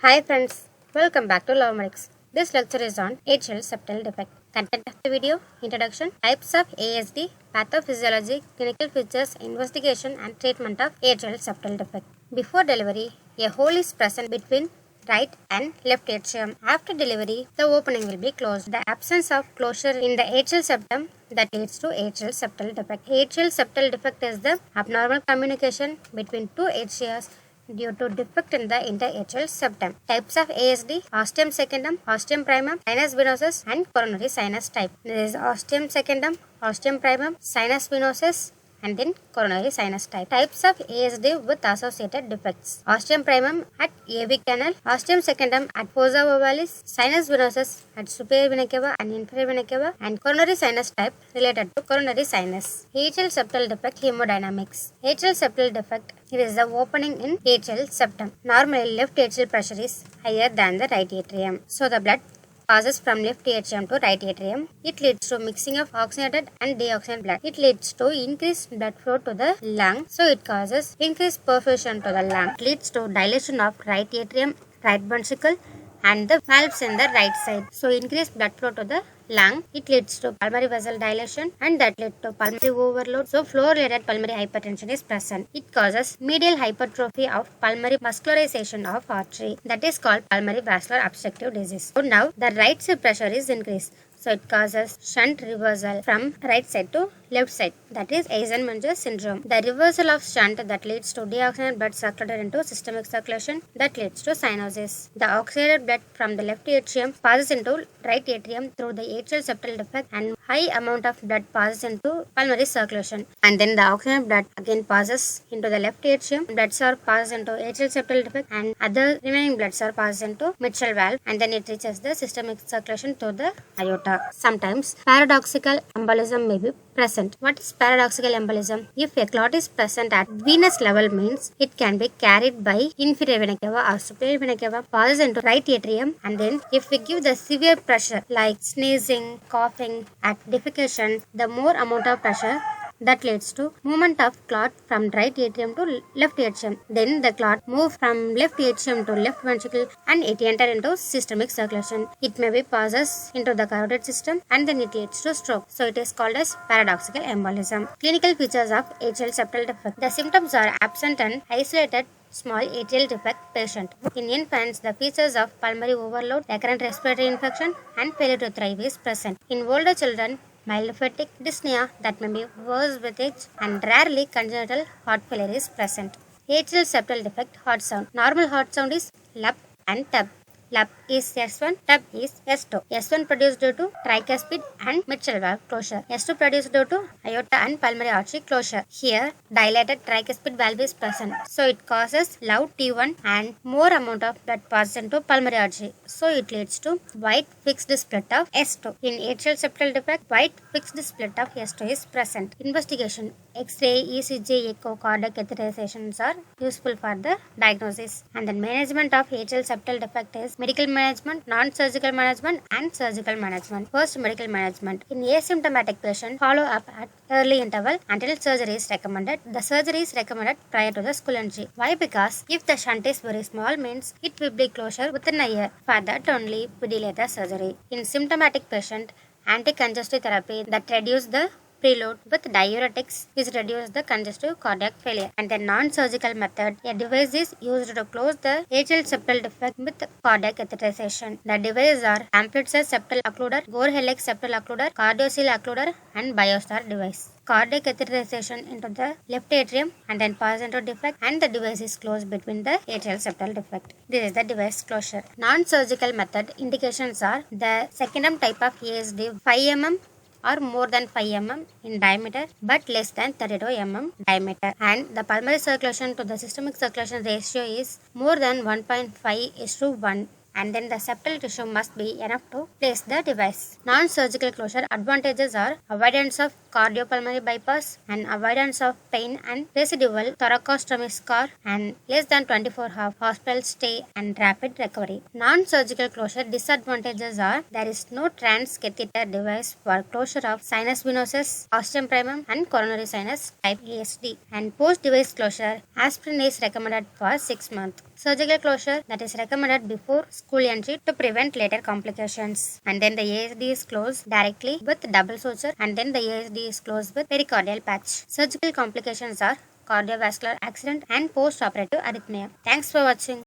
Hi friends, welcome back to Hemodynamics. This lecture is on atrial septal defect. Content of the video: Introduction, Types of ASD, Pathophysiology, Clinical Features, Investigation and Treatment of Atrial Septal Defect. Before delivery, a hole is present between right and left atrium. After delivery, the opening will be closed. The absence of closure in the atrial septum that leads to atrial septal defect. Atrial septal defect is the abnormal communication between two atrias due to defect in the interatrial septum. Types of ASD: Ostium secundum, Ostium primum, Sinus venosus and Coronary sinus type. There is Ostium secundum, Ostium primum, Sinus venosus and then Coronary sinus type. Types of ASD with associated defects: Ostium primum at AV canal, Ostium secundum at fossa ovalis, Sinus venosus at superior vena cava and inferior vena cava, and Coronary sinus type related to coronary sinus. Atrial septal defect hemodynamics. Atrial septal defect, it is the opening in atrial septum. Normally left atrial pressure is higher than the right atrium, so the blood passes from left atrium to right atrium. It leads to mixing of oxygenated and deoxygenated blood. It leads to increased blood flow to the lung, so it causes increased perfusion to the lung. It leads to dilation of right atrium, right ventricle and the valves in the right side. So increased blood flow to the lung. It leads to pulmonary vessel dilation and that leads to pulmonary overload. So flow related pulmonary hypertension is present. It causes medial hypertrophy of pulmonary muscularization of artery. That is called pulmonary vascular obstructive disease. So now the right side pressure is increased. So it causes shunt reversal from right side to left side. That is Eisenmenger syndrome. The reversal of shunt that leads to deoxygenated blood circulated into systemic circulation that leads to cyanosis. The oxygenated blood from the left atrium passes into right atrium through the atrial septal defect and high amount of blood passes into pulmonary circulation. And then the oxygenated blood again passes into the left atrium. Blood cell passes into atrial septal defect and other remaining blood cell passes into mitral valve and then it reaches the systemic circulation to the aorta. Sometimes paradoxical embolism may be present. What is paradoxical embolism? If a clot is present at venous level means it can be carried by inferior vena cava or superior vena cava, passes into right atrium, and then if we give the severe pressure like sneezing, coughing, at defecation, the more amount of pressure that leads to movement of clot from right atrium to left atrium. Then the clot moves from left atrium to left ventricle and it enters into systemic circulation. It may be passes into the carotid system and then it leads to stroke. So it is called as paradoxical embolism. Clinical features of atrial septal defect. The symptoms are absent and isolated small atrial defect patient. In infants, the features of pulmonary overload, recurrent respiratory infection and failure to thrive is present. In older children, mild fatigue, dyspnea that may be worse with age and rarely congenital heart failure is present. Atrial septal defect heart sound. Normal heart sound is lup and tub. Lup is S1, tub is S2. S1 produced due to tricuspid and mitral valve closure. S2 produced due to aorta and pulmonary artery closure. Here, dilated tricuspid valve is present. So it causes loud T1 and more amount of blood passes into pulmonary artery. So it leads to white fixed split of S2. In atrial septal defect, white fixed split of S2 is present. Investigation: X-ray, ECG, echo, cardiac catheterizations are useful for the diagnosis. And the management of atrial septal defect is medical management, non-surgical management and surgical management. First, medical management. In asymptomatic patient, follow up at early interval until surgery is recommended. The surgery is recommended prior to the skull injury. Why? Because if the shunt is very small means it will be closure within a year. For that only we delay the surgery. In symptomatic patient, anticongestive therapy that reduce the preload with diuretics is reduce the congestive cardiac failure. And the non-surgical method, a device is used to close the atrial septal defect with cardiac catheterization. The devices are Amplitude septal occluder, Gore-Helix septal occluder, Cardiosil occluder and Biostar device. Cardiac catheterization into the left atrium and then pass into defect and the device is closed between the atrial septal defect. This is the device closure. Non-surgical method indications are the secundum type of ASD 5 mm or more than 5 mm in diameter but less than 32 mm diameter, and the pulmonary circulation to the systemic circulation ratio is more than 1.5:1. and then the septal tissue must be enough to place the device. Non-surgical closure advantages are avoidance of cardiopulmonary bypass and avoidance of pain and residual thoracostomy scar and less than 24-hour hospital stay and rapid recovery. Non-surgical closure disadvantages are there is no transcatheter device for closure of sinus venosus, ostium primum and coronary sinus type ASD, and post-device closure aspirin is recommended for 6 months. Surgical closure that is recommended before school entry to prevent later complications, and then the ASD is closed directly with double suture, and then the ASD is closed with pericardial patch. Surgical complications are cardiovascular accident and post-operative arrhythmia. Thanks for watching.